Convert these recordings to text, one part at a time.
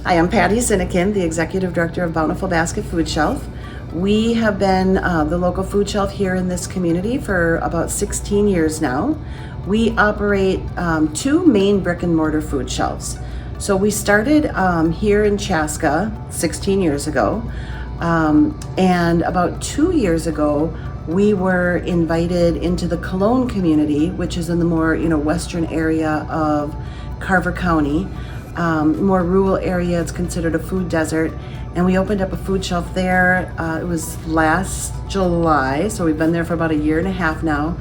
Hi, I'm Patty Sinekin, the Executive Director of Bountiful Basket Food Shelf. We have been the local food shelf here in this community for about 16 years now. We operate two main brick and mortar food shelves. So we started here in Chaska 16 years ago, and about 2 years ago, we were invited into the Cologne community, which is in the more western area of Carver County. More rural area, it's considered a food desert, and we opened up a food shelf there. It was last July, so we've been there for about a year and a half now,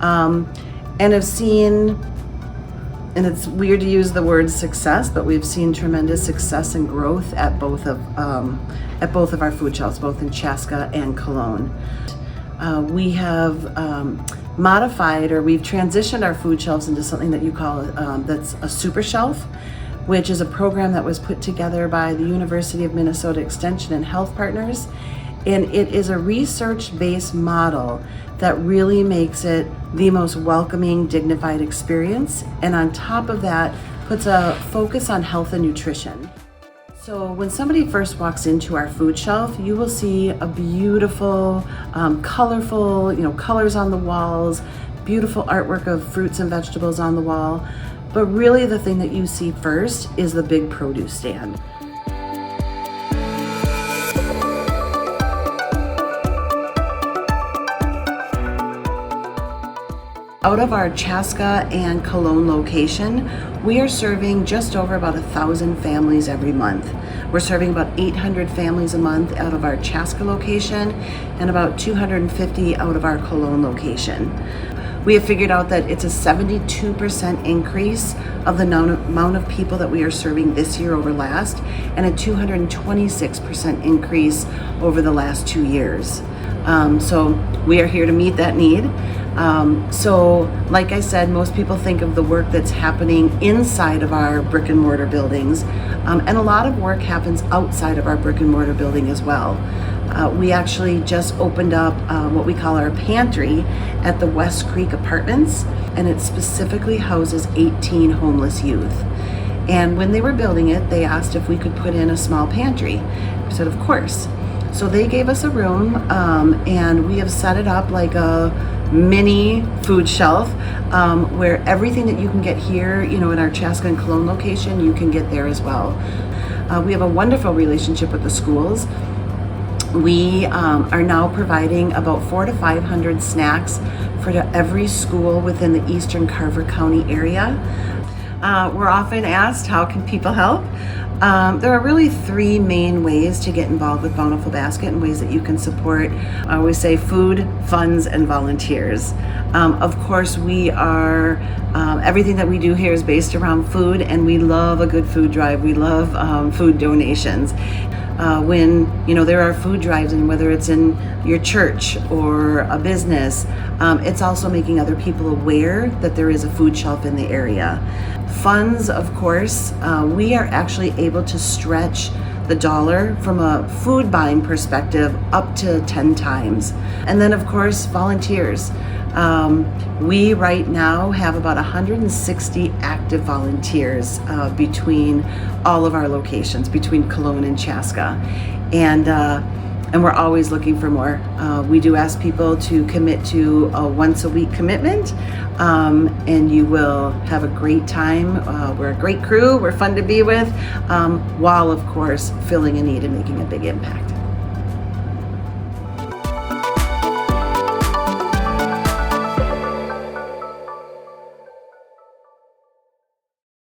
and have seen, and it's weird to use the word success, but we've seen tremendous success and growth at both of our food shelves, both in Chaska and Cologne. We have modified, or we've transitioned our food shelves into something that you call that's a super shelf, which is a program that was put together by the University of Minnesota Extension and Health Partners. And it is a research-based model that really makes it the most welcoming, dignified experience. And on top of that, puts a focus on health and nutrition. So when somebody first walks into our food shelf, you will see a beautiful, colorful, colors on the walls, beautiful artwork of fruits and vegetables on the wall. But really the thing that you see first is the big produce stand. Out of our Chaska and Cologne location, we are serving just over about 1,000 families every month. We're serving about 800 families a month out of our Chaska location and about 250 out of our Cologne location. We have figured out that it's a 72% increase of the amount of people that we are serving this year over last, and a 226% increase over the last 2 years. So we are here to meet that need. So like I said, most people think of the work that's happening inside of our brick and mortar buildings, and a lot of work happens outside of our brick and mortar building as well. We actually just opened up what we call our pantry at the West Creek Apartments, and it specifically houses 18 homeless youth. And when they were building it, they asked if we could put in a small pantry. We said, of course. So they gave us a room, and we have set it up like a mini food shelf, where everything that you can get here, in our Chaska and Cologne location, you can get there as well. We have a wonderful relationship with the schools. We are now providing about 400 to 500 snacks for every school within the eastern Carver County area. We're often asked, how can people help? There are really three main ways to get involved with Bountiful Basket and ways that you can support. I always say food, funds, and volunteers. Of course, we are, everything that we do here is based around food, and we love a good food drive. We love food donations. When there are food drives, and whether it's in your church or a business, it's also making other people aware that there is a food shelf in the area. Funds, of course, we are actually able to stretch the dollar from a food buying perspective up to 10 times. And then of course, volunteers. We right now have about 160 active volunteers between all of our locations, between Cologne and Chaska. And we're always looking for more. We do ask people to commit to a once a week commitment, and you will have a great time. We're a great crew, we're fun to be with, while of course filling a need and making a big impact.